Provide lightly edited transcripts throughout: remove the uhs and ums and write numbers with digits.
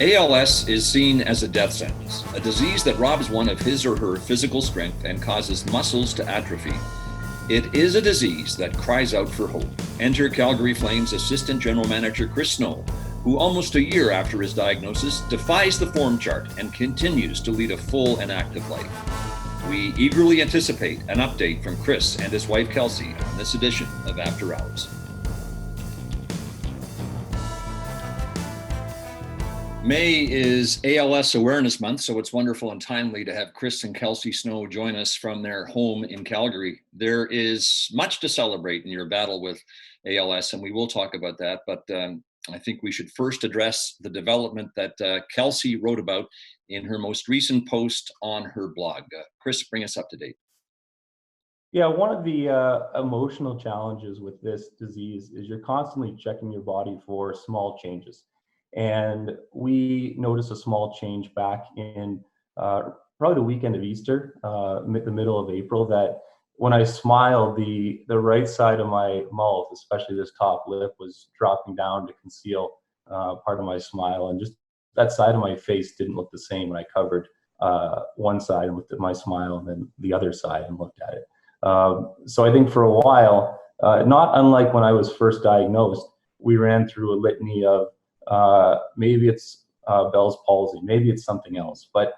ALS is seen as a death sentence, a disease that robs one of his or her physical strength and causes muscles to atrophy. It is a disease that cries out for hope. Enter Calgary Flames Assistant General Manager Chris Snow, who almost a year after his diagnosis defies the form chart and continues to lead a full and active life. We eagerly anticipate an update from Chris and his wife Kelsie on this edition of After Hours. May is ALS Awareness Month, so it's wonderful and timely to have Chris and Kelsie Snow join us from their home in Calgary. There is much to celebrate in your battle with ALS, and we will talk about that, but I think we should first address the development that Kelsie wrote about in her most recent post on her blog. Chris, bring us up to date. Yeah, one of the emotional challenges with this disease is you're constantly checking your body for small changes. And we noticed a small change back in probably the weekend of Easter, the middle of April, that when I smiled, the right side of my mouth, especially this top lip, was dropping down to conceal part of my smile. And just that side of my face didn't look the same when I covered one side and looked at my smile and then the other side and looked at it. So I think for a while, not unlike when I was first diagnosed, we ran through a litany of maybe it's Bell's palsy, maybe it's something else. But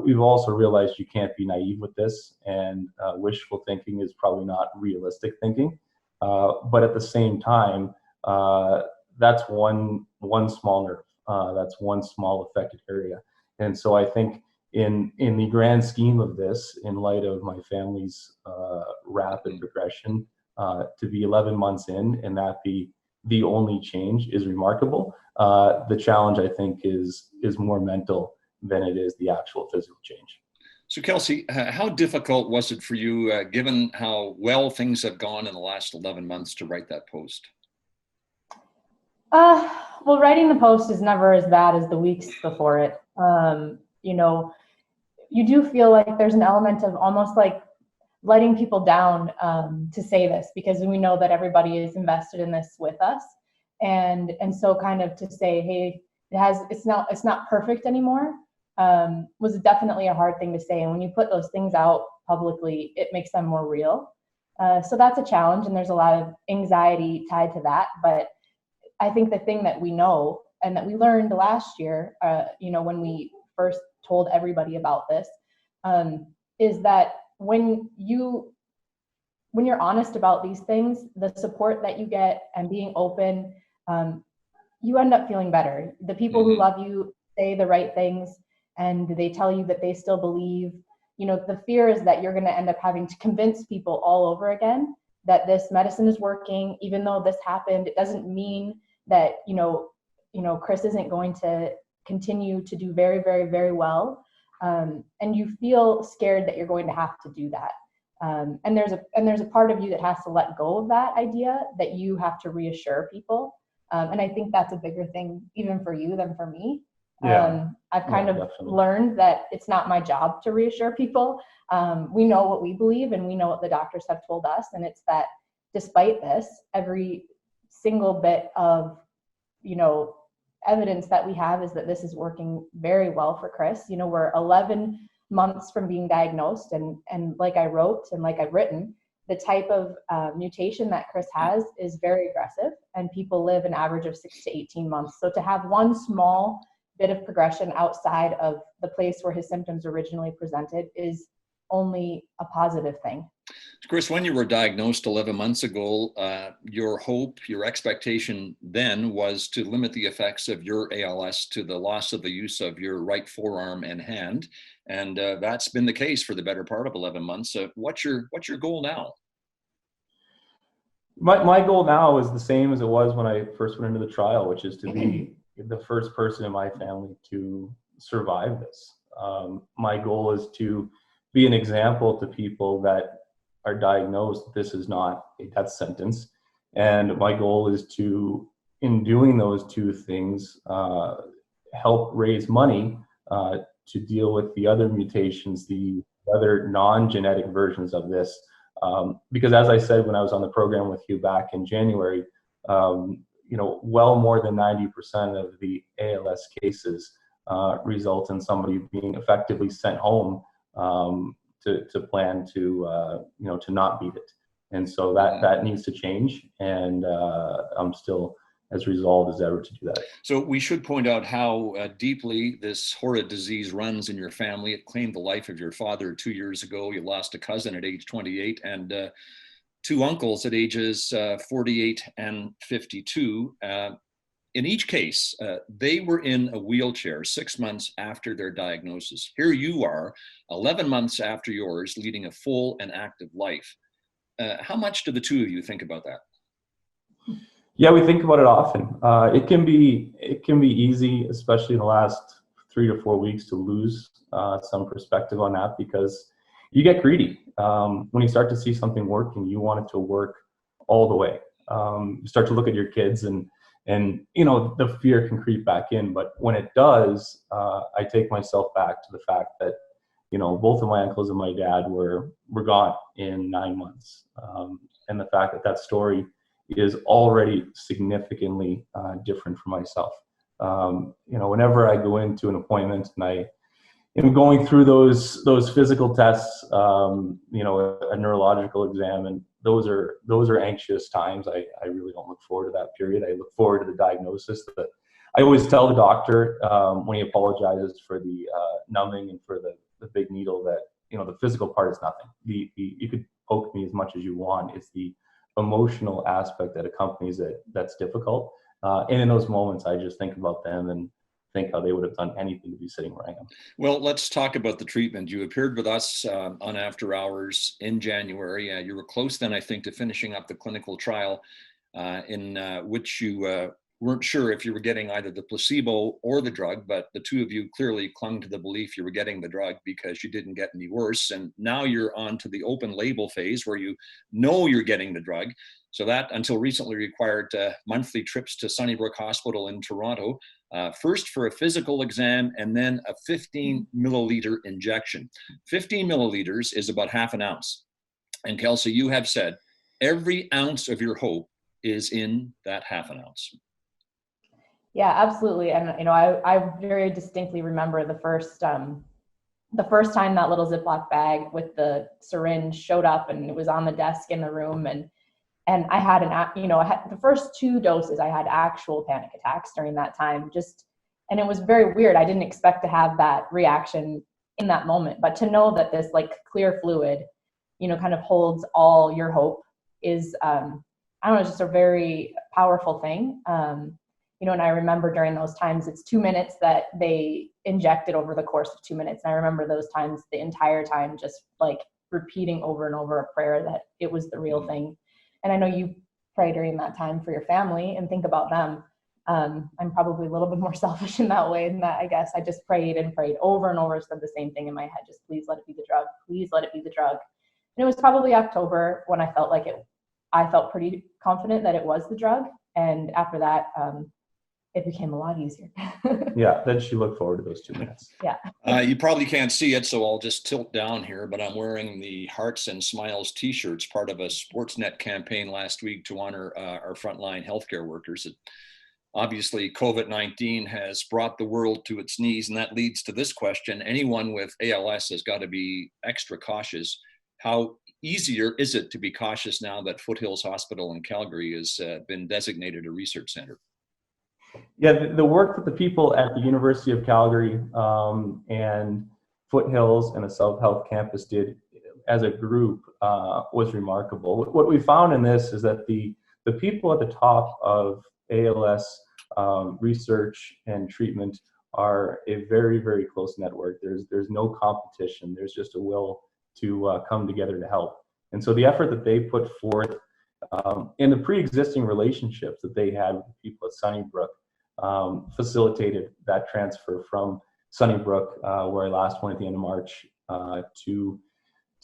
we've also realized you can't be naive with this, and wishful thinking is probably not realistic thinking. But at the same time, that's one small nerve. That's one small affected area. And so I think in the grand scheme of this, in light of my family's rapid progression, to be 11 months in and that the only change is remarkable. The challenge, I think, is more mental than it is the actual physical change. So Kelsie, how difficult was it for you, given how well things have gone in the last 11 months, to write that post? Well, writing the post is never as bad as the weeks before it. You do feel like there's an element of almost like letting people down to say this, because we know that everybody is invested in this with us. And so kind of to say, hey, it's not perfect anymore, was definitely a hard thing to say. And when you put those things out publicly, it makes them more real. So that's a challenge, and there's a lot of anxiety tied to that. But I think the thing that we know and that we learned last year, when we first told everybody about this, is that when you're honest about these things, the support that you get and being open, you end up feeling better. The people who love you say the right things and they tell you that they still believe. The fear is that you're going to end up having to convince people all over again that this medicine is working. Even though this happened, it doesn't mean that, Chris isn't going to continue to do very, very, very well. And you feel scared that you're going to have to do that. And there's a part of you that has to let go of that idea, that you have to reassure people. And I think that's a bigger thing even for you than for me. Yeah. I've kind of definitely learned that it's not my job to reassure people. We know what we believe and we know what the doctors have told us. And it's that despite this, every single bit of, evidence that we have is that this is working very well for Chris. We're 11 months from being diagnosed, and like I wrote and like I've written, the type of mutation that Chris has is very aggressive, and people live an average of 6 to 18 months. So to have one small bit of progression outside of the place where his symptoms originally presented is only a positive thing. Chris, when you were diagnosed 11 months ago, your hope, your expectation then was to limit the effects of your ALS to the loss of the use of your right forearm and hand. And that's been the case for the better part of 11 months. What's your goal now? My goal now is the same as it was when I first went into the trial, which is to be the first person in my family to survive this. My goal is to be an example to people that are diagnosed. This is not a death sentence. And my goal is to, in doing those two things, help raise money to deal with the other mutations, the other non-genetic versions of this. Because as I said when I was on the program with you back in January, well more than 90% of the ALS cases result in somebody being effectively sent home to plan to not beat it. And so that needs to change, and I'm still as resolved as ever to do that. So we should point out how deeply this horrid disease runs in your family. It claimed the life of your father 2 years ago. You lost a cousin at age 28 and two uncles at ages 48 and 52. In each case, they were in a wheelchair 6 months after their diagnosis. Here you are, 11 months after yours, leading a full and active life. How much do the two of you think about that? Yeah, we think about it often. It can be easy, especially in the last 3 to 4 weeks, to lose some perspective on that, because you get greedy. When you start to see something working, you want it to work all the way. You start to look at your kids, and the fear can creep back in. But when it does, I take myself back to the fact that both of my uncles and my dad were gone in 9 months, and the fact that story is already significantly different for myself. Whenever I go into an appointment and I am going through those physical tests, a neurological exam, and those are anxious times. I really don't look forward to that period. I look forward to the diagnosis. That I always tell the doctor when he apologizes for the numbing and for the big needle that the physical part is nothing. You could poke me as much as you want. It's the emotional aspect that accompanies it that's difficult. And in those moments, I just think about them and think how they would have done anything to be sitting where I am. Well, let's talk about the treatment. You appeared with us on After Hours in January. You were close then, I think, to finishing up the clinical trial in which you weren't sure if you were getting either the placebo or the drug, but the two of you clearly clung to the belief you were getting the drug because you didn't get any worse. And now you're on to the open label phase where you know you're getting the drug. So that, until recently, required monthly trips to Sunnybrook Hospital in Toronto, first for a physical exam and then a 15 milliliter injection. 15 milliliters is about half an ounce. And Kelsie, you have said every ounce of your hope is in that half an ounce. Yeah, absolutely. And I very distinctly remember the first time that little Ziploc bag with the syringe showed up, and it was on the desk in the room, and I had the first 2 doses, I had actual panic attacks during that time, and it was very weird. I didn't expect to have that reaction in that moment, but to know that this clear fluid, kind of holds all your hope is, it's just a very powerful thing. And I remember during those times, it's 2 minutes that they injected over the course of 2 minutes. And I remember those times the entire time, just repeating over and over a prayer that it was the real thing. And I know you pray during that time for your family and think about them. I'm probably a little bit more selfish in that way, than that, I guess. I just prayed and prayed over and over, said the same thing in my head, just please let it be the drug. Please let it be the drug. And it was probably October when I felt I felt pretty confident that it was the drug. And after that, it became a lot easier. Yeah, then she looked forward to those 2 minutes. Yeah. You probably can't see it, so I'll just tilt down here, but I'm wearing the Hearts and Smiles t-shirts, part of a Sportsnet campaign last week to honor our frontline healthcare workers. Obviously, COVID-19 has brought the world to its knees, and that leads to this question. Anyone with ALS has got to be extra cautious. How easier is it to be cautious now that Foothills Hospital in Calgary has been designated a research center? Yeah, the work that the people at the University of Calgary and Foothills and the South Health Campus did as a group was remarkable. What we found in this is that the people at the top of ALS research and treatment are a very, very close network. There's no competition. There's just a will to come together to help. And so the effort that they put forth and the pre-existing relationships that they had with the people at Sunnybrook facilitated that transfer from Sunnybrook, where I last went at the end of March, to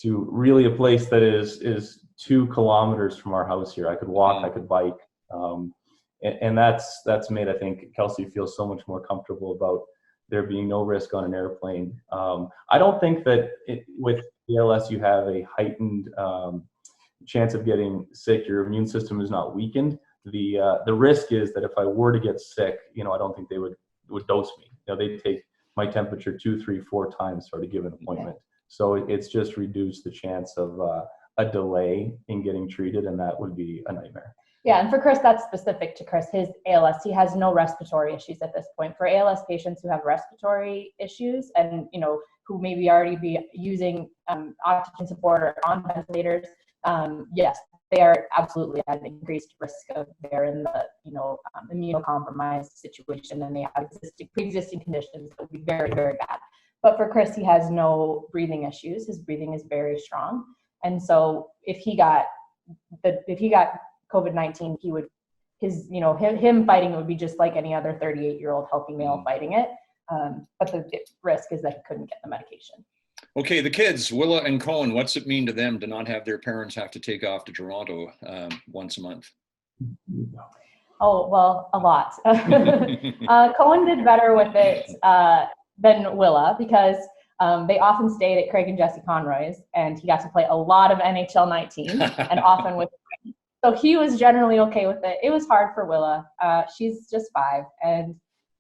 really a place that is 2 kilometers from our house here. I could walk, I could bike, and that's made, I think, Kelsie feel so much more comfortable about there being no risk on an airplane. I don't think that with ALS you have a heightened chance of getting sick. Your immune system is not weakened. the risk is that if I were to get sick, I don't think they would dose me. They take my temperature 2, 3, 4 times for a given appointment. Okay. So it's just reduced the chance of a delay in getting treated, and that would be a nightmare. Yeah, and for Chris, that's specific to Chris. His ALS, he has no respiratory issues at this point. For ALS patients who have respiratory issues and, who maybe already be using oxygen support or on ventilators, yes, they are absolutely at an increased risk of they're in the, immunocompromised situation, and they have pre-existing conditions that would be very, very bad. But for Chris, he has no breathing issues. His breathing is very strong. And so if he got COVID-19, him fighting it would be just like any other 38-year-old healthy male fighting it. But the risk is that he couldn't get the medication. Okay, the kids, Willa and Cohen, what's it mean to them to not have their parents have to take off to Toronto once a month? Oh, well, a lot. Cohen did better with it than Willa, because they often stayed at Craig and Jesse Conroy's, and he got to play a lot of NHL 19 and often with. So he was generally okay with it. It was hard for Willa. She's just 5. And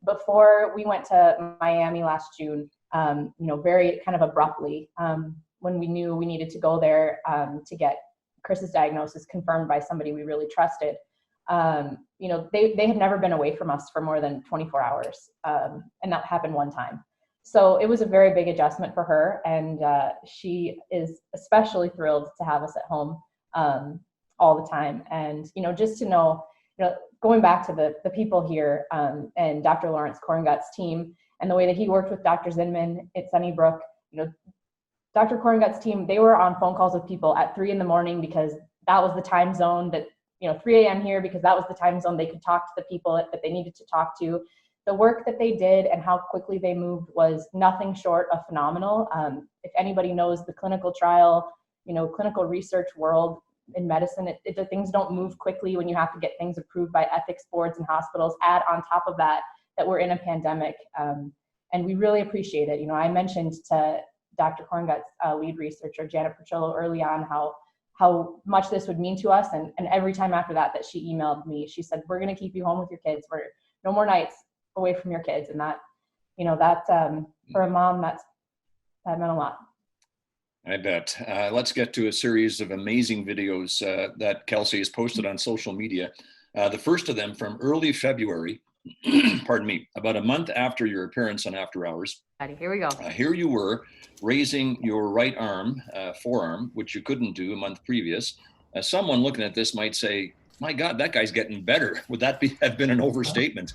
before we went to Miami last June, very kind of abruptly, when we knew we needed to go there to get Chris's diagnosis confirmed by somebody we really trusted, they had never been away from us for more than 24 hours. And that happened one time. So it was a very big adjustment for her. And she is especially thrilled to have us at home all the time. And, just to know, going back to the people here and Dr. Lawrence Korngut's team and the way that he worked with Dr. Zinman at Sunnybrook, Dr. Korngut's team, they were on phone calls with people at 3 a.m. because that was the time zone that, 3 a.m. here, because that was the time zone they could talk to the people that they needed to talk to. The work that they did and how quickly they moved was nothing short of phenomenal. If anybody knows the clinical trial, clinical research world in medicine, things don't move quickly when you have to get things approved by ethics boards and hospitals. Add on top of that we're in a pandemic, and we really appreciate it. I mentioned to Dr. Korngut's lead researcher, Janet Percillo, early on how much this would mean to us, and every time after that she emailed me, she said, we're going to keep you home with your kids. We're no more nights away from your kids. And that, for a mom, that meant a lot. I bet. Let's get to a series of amazing videos that Kelsie has posted on social media. The first of them from early February, pardon me, about a month after your appearance on After Hours. Here we go. Here you were raising your right arm, forearm, which you couldn't do a month previous. Someone looking at this might say, my God, that guy's getting better. Would that have been an overstatement?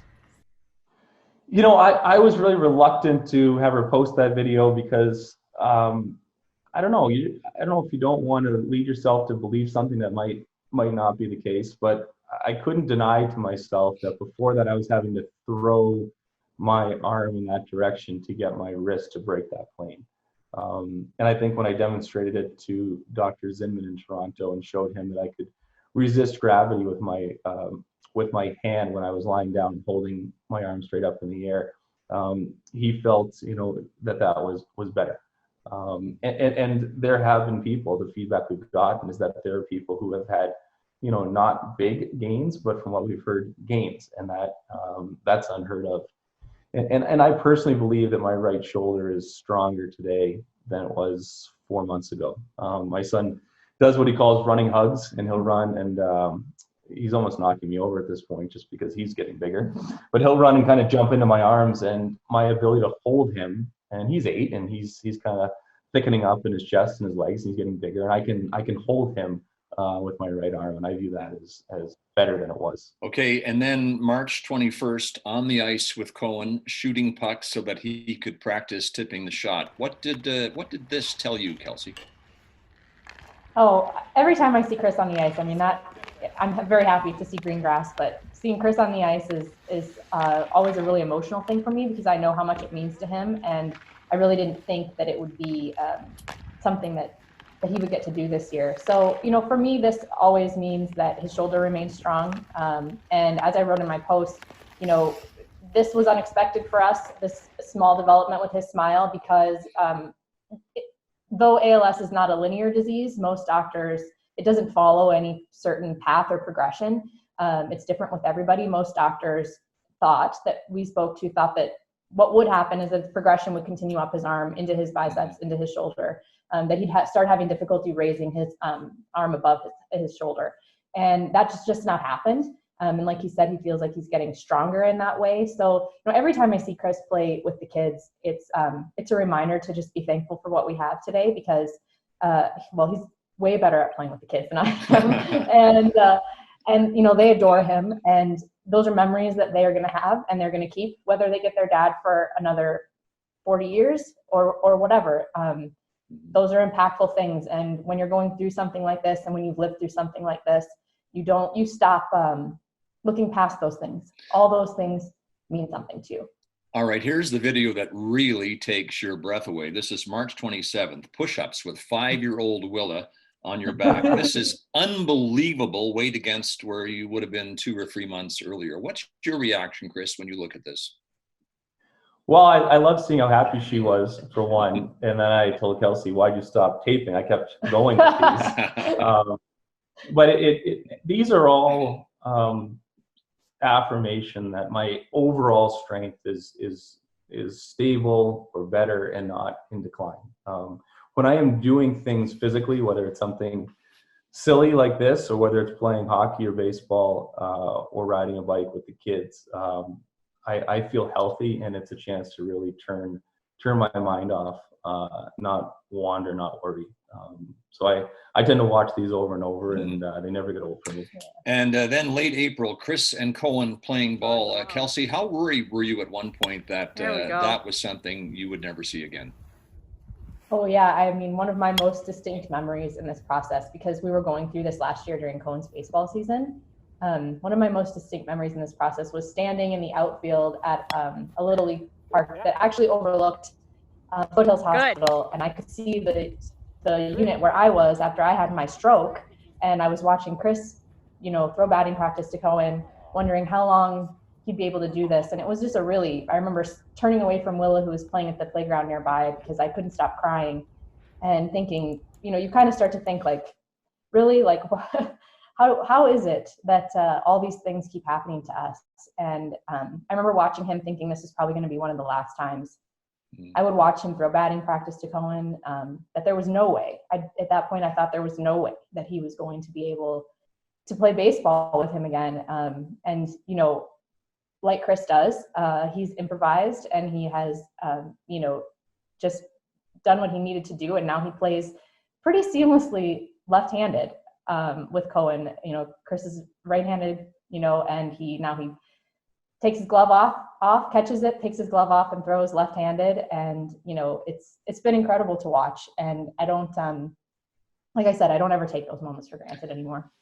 I was really reluctant to have her post that video because I don't know. I don't know if you don't want to lead yourself to believe something that might not be the case, but I couldn't deny to myself that before that I was having to throw my arm in that direction to get my wrist to break that plane. And I think when I demonstrated it to Dr. Zinman in Toronto and showed him that I could resist gravity with my hand when I was lying down and holding my arm straight up in the air, he felt, that was better. And there have been people, the feedback we've gotten is that there are people who have had, not big gains, but from what we've heard, gains, and that's unheard of. And I personally believe that my right shoulder is stronger today than it was 4 months ago. My son does what he calls running hugs, and he'll run, and he's almost knocking me over at this point just because he's getting bigger. But he'll run and kind of jump into my arms, and my ability to hold him, and he's 8, and he's kind of thickening up in his chest and his legs, and he's getting bigger, and I can hold him with my right arm, and I view that as better than it was. Okay, and then March 21st on the ice with Cohen, shooting pucks so that he could practice tipping the shot. What did this tell you, Kelsie? Oh, every time I see Chris on the ice, I'm very happy to see green grass, but seeing Chris on the ice is always a really emotional thing for me because I know how much it means to him, and I really didn't think that it would be something that he would get to do this year. So, for me, this always means that his shoulder remains strong. And as I wrote in my post, this was unexpected for us, this small development with his smile, because though ALS is not a linear disease, most doctors, it doesn't follow any certain path or progression. It's different with everybody. Most doctors that we spoke to thought that what would happen is that the progression would continue up his arm, into his biceps, into his shoulder, that he'd start having difficulty raising his arm above his shoulder. And that just not happened. And like he said, he feels like he's getting stronger in that way. So, every time I see Chris play with the kids, it's a reminder to just be thankful for what we have today, because, he's way better at playing with the kids than I am. and they adore him, and those are memories that they are going to have and they're going to keep, whether they get their dad for another 40 years or whatever. Those are impactful things. And when you're going through something like this, and when you've lived through something like this, you stop looking past those things. All those things mean something to you. All right, here's the video that really takes your breath away. This is March 27th, push-ups with 5-year-old Willa on your back. This is unbelievable weight against where you would have been 2 or 3 months earlier. What's your reaction, Chris, when you look at this? Well, I love seeing how happy she was, for one. And then I told Kelsie, why'd you stop taping? I kept going with these. But these are all affirmation that my overall strength is stable or better and not in decline. When I am doing things physically, whether it's something silly like this, or whether it's playing hockey or baseball, or riding a bike with the kids, I feel healthy, and it's a chance to really turn my mind off, not wander, not worry. So I tend to watch these over and over, and they never get old for me. And then late April, Chris and Cohen playing ball. Kelsie, how worried were you at one point that that was something you would never see again? Oh yeah, I mean, one of my most distinct memories in this process, because we were going through this last year during Cohen's baseball season. One of my most distinct memories in this process was standing in the outfield at a Little League park that actually overlooked Foothills Hospital, and I could see the unit where I was after I had my stroke, and I was watching Chris, throw batting practice to Cohen, wondering how long he'd be able to do this. And it was just I remember turning away from Willa, who was playing at the playground nearby, because I couldn't stop crying, and thinking, you kind of start to think, like, really, like, how is it that all these things keep happening to us? And I remember watching him thinking this is probably going to be one of the last times I would watch him throw batting practice to Cohen, that there was no way. At that point, I thought there was no way that he was going to be able to play baseball with him again. And, like Chris does, he's improvised, and he has, just done what he needed to do. And now he plays pretty seamlessly left-handed with Cohen. Chris is right-handed, and he takes his glove off, catches it, takes his glove off, and throws left-handed. And, it's been incredible to watch. And I don't, like I said, I don't ever take those moments for granted anymore.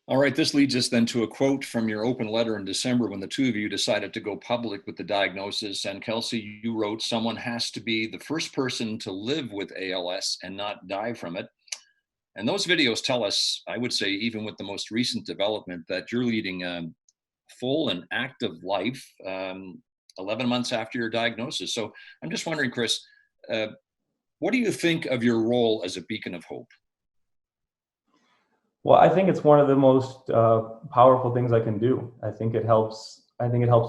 All right, this leads us then to a quote from your open letter in December when the two of you decided to go public with the diagnosis. And Kelsie, you wrote, "Someone has to be the first person to live with ALS and not die from it." And those videos tell us, I would say, even with the most recent development, that you're leading a full and active life 11 months after your diagnosis. So I'm just wondering, Chris, what do you think of your role as a beacon of hope? Well, I think it's one of the most powerful things I can do. I think it helps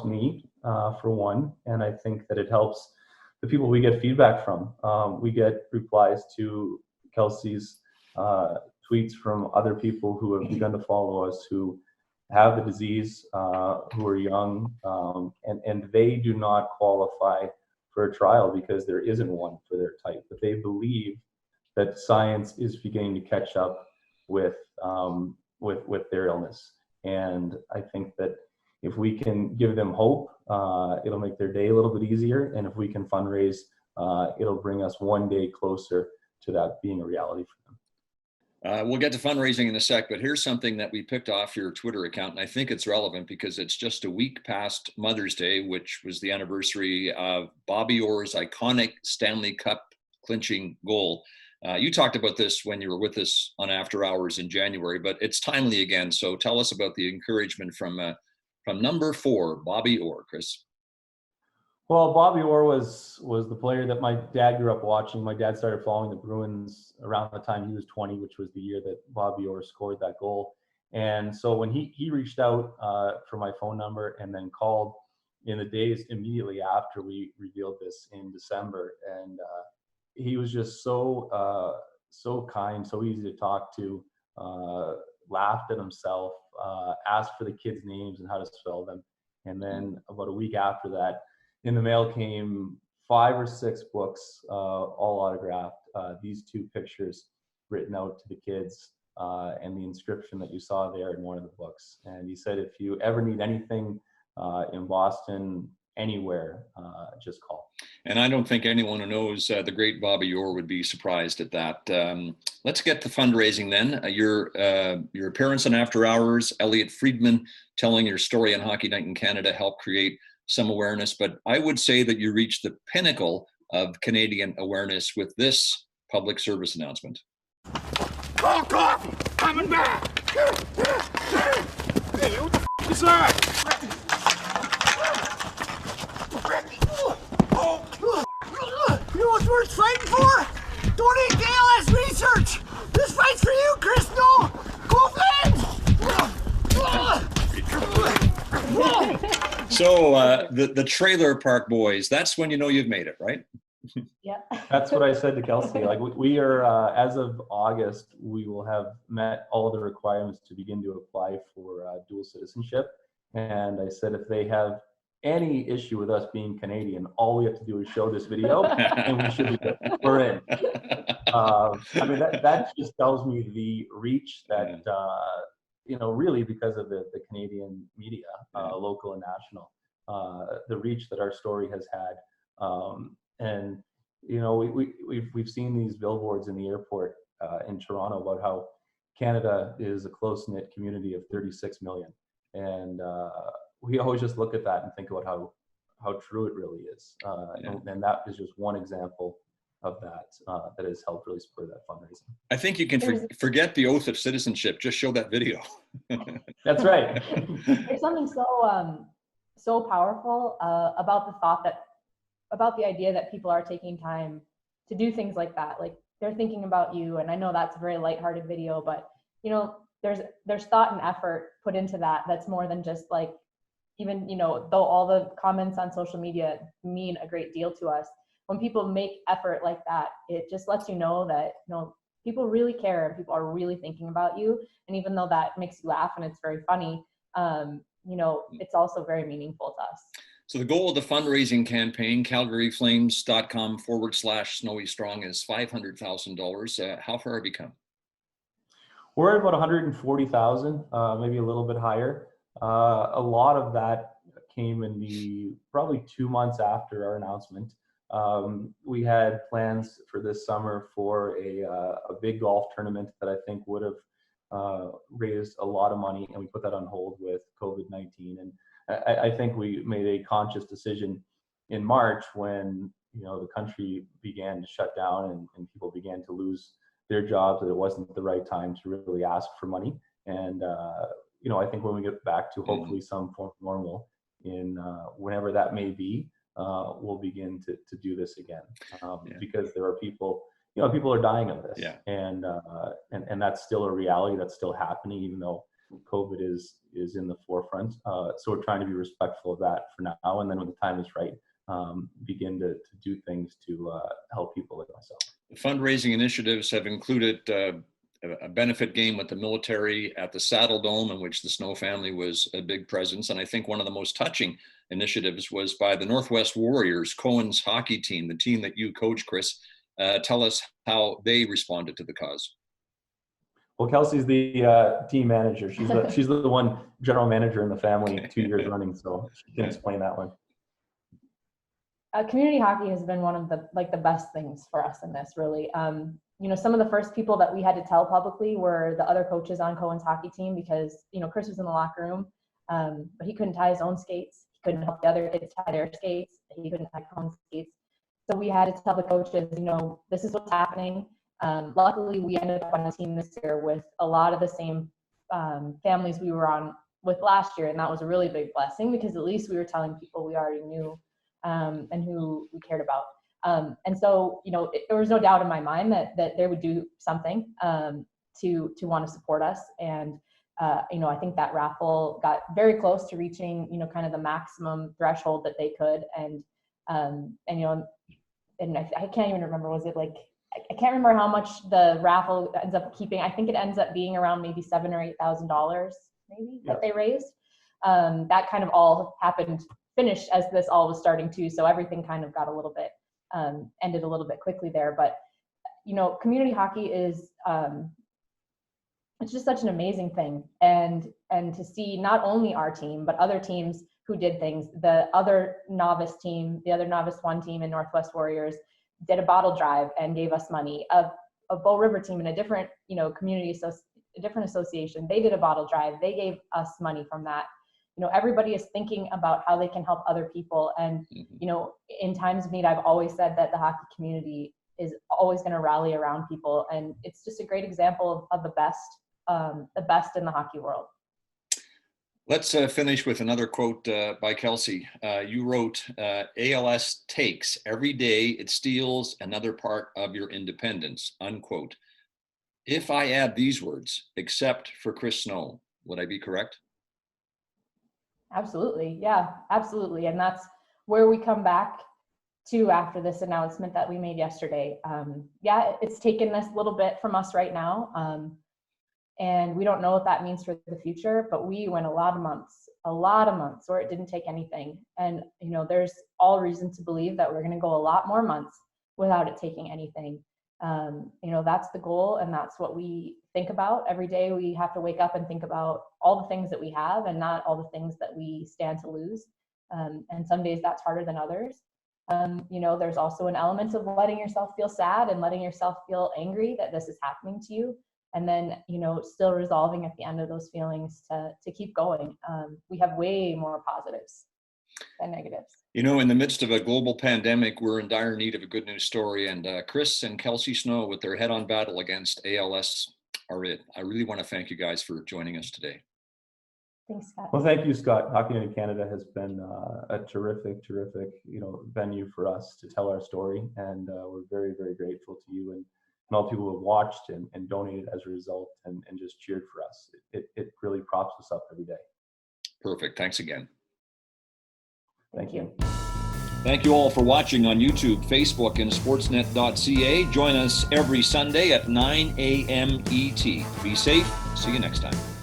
me, for one, and I think that it helps the people we get feedback from. We get replies to Kelsie's tweets from other people who have begun to follow us, who have the disease, who are young, and they do not qualify for a trial because there isn't one for their type. But they believe that science is beginning to catch up with their illness. And I think that if we can give them hope, it'll make their day a little bit easier. And if we can fundraise, it'll bring us one day closer to that being a reality for them. We'll get to fundraising in a sec, but here's something that we picked off your Twitter account, and I think it's relevant because it's just a week past Mother's Day, which was the anniversary of Bobby Orr's iconic Stanley Cup clinching goal. You talked about this when you were with us on After Hours in January, but it's timely again. So tell us about the encouragement from number 4, Bobby Orr, Chris. Well, Bobby Orr was the player that my dad grew up watching. My dad started following the Bruins around the time he was 20, which was the year that Bobby Orr scored that goal. And so when he reached out for my phone number and then called in the days immediately after we revealed this in December, and he was just so kind, so easy to talk to, laughed at himself, asked for the kids' names and how to spell them. And then about a week after that, in the mail came 5 or 6 books, all autographed, these 2 pictures written out to the kids, and the inscription that you saw there in one of the books. And he said, if you ever need anything in Boston, anywhere, just call. And I don't think anyone who knows the great Bobby Orr would be surprised at that. Let's get to fundraising then. Your appearance on After Hours, Elliot Friedman telling your story on Hockey Night in Canada helped create some awareness, but I would say that you reached the pinnacle of Canadian awareness with this public service announcement. Call coffee! Coming back! Hey, what the f*** is that? You know what's worth fighting for? Donate to ALS research! This fight's for you, Chris Snow! Go Flames! So the Trailer Park Boys, that's when you know you've made it, right? Yeah. That's what I said to Kelsie. Like we are, as of August, we will have met all the requirements to begin to apply for dual citizenship. And I said, if they have any issue with us being Canadian, all we have to do is show this video and we should be good. We're in. I mean, that just tells me the reach that, really because of the Canadian media, local and national, the reach that our story has had. And we've seen these billboards in the airport in Toronto about how Canada is a close-knit community of 36 million, and we always just look at that and think about how true it really is. And that is just one example of that that has helped really spur that fundraising. I think you can forget the oath of citizenship. Just show that video. That's right. There's something so powerful about the idea that people are taking time to do things like that. Like, they're thinking about you, and I know that's a very lighthearted video, but there's thought and effort put into that. That's more than just like, even though all the comments on social media mean a great deal to us, when people make effort like that, it just lets you know that people really care and people are really thinking about you. And even though that makes you laugh and it's very funny, it's also very meaningful to us. So the goal of the fundraising campaign, calgaryflames.com/snowystrong, is $500,000. How far have you come? We're at about 140,000, maybe a little bit higher. A lot of that came in the probably 2 months after our announcement. We had plans for this summer for a big golf tournament that I think would have raised a lot of money, and we put that on hold with COVID-19. And I think we made a conscious decision in March when the country began to shut down and people began to lose their jobs, that it wasn't the right time to really ask for money. And I think when we get back to hopefully some form of normal in whenever that may be, we'll begin to do this again, because there are people are dying of this, and that's still a reality that's still happening, even though COVID is in the forefront. So we're trying to be respectful of that for now, and then when the time is right, begin to do things to help people like myself. The fundraising initiatives have included a benefit game with the military at the Saddle Dome, in which the Snow family was a big presence. And I think one of the most touching initiatives was by the Northwest Warriors, Cohen's hockey team, the team that you coach, Chris. Tell us how they responded to the cause. Well, Kelsey's the team manager. She's the one general manager in the family 2 years running, so she can explain that one. Community hockey has been one of the best things for us in this, really. Some of the first people that we had to tell publicly were the other coaches on Cohen's hockey team, because Chris was in the locker room, but he couldn't tie his own skates. He couldn't help the other kids tie their skates. He couldn't tie Cohen's skates. So we had to tell the coaches, this is what's happening. Luckily, we ended up on a team this year with a lot of the same families we were on with last year, and that was a really big blessing, because at least we were telling people we already knew and who we cared about. And so, there was no doubt in my mind that they would do something to want to support us. And I think that raffle got very close to reaching, kind of the maximum threshold that they could. And I can't even remember, was it like, I can't remember how much the raffle ends up keeping. I think it ends up being around maybe $7,000 or $8,000 maybe that they raised. That kind of all finished as this all was starting to, so everything kind of got a little bit, ended a little bit quickly there. But, community hockey is, it's just such an amazing thing. And to see not only our team, but other teams who did things, the other novice 1 team in Northwest Warriors did a bottle drive and gave us money. A Bow River team in a different, community, a different association, they did a bottle drive. They gave us money from that. Everybody is thinking about how they can help other people. And, in times of need, I've always said that the hockey community is always going to rally around people. And it's just a great example of the best in the hockey world. Let's finish with another quote by Kelsie. You wrote, ALS takes every day it steals another part of your independence, unquote. If I add these words, except for Chris Snow, would I be correct? Absolutely. Yeah, absolutely. And that's where we come back to after this announcement that we made yesterday. It's taken this little bit from us right now. And we don't know what that means for the future, but we went a lot of months where it didn't take anything. And, there's all reason to believe that we're going to go a lot more months without it taking anything. That's the goal, and that's what we think about every day. We have to wake up and think about all the things that we have and not all the things that we stand to lose. And some days that's harder than others. There's also an element of letting yourself feel sad and letting yourself feel angry that this is happening to you. And then, still resolving at the end of those feelings to keep going. We have way more positives than negatives. In the midst of a global pandemic, we're in dire need of a good news story. And Chris and Kelsie Snow, with their head-on battle against ALS, are it. I really want to thank you guys for joining us today. Thanks, Scott. Well, thank you, Scott. Hockey Night in Canada has been a terrific, venue for us to tell our story. And we're very, very grateful to you and all the people who have watched and donated as a result and just cheered for us. It really props us up every day. Perfect. Thanks again. Thank you. Thank you all for watching on YouTube, Facebook, and sportsnet.ca. Join us every Sunday at 9 a.m. ET. Be safe. See you next time.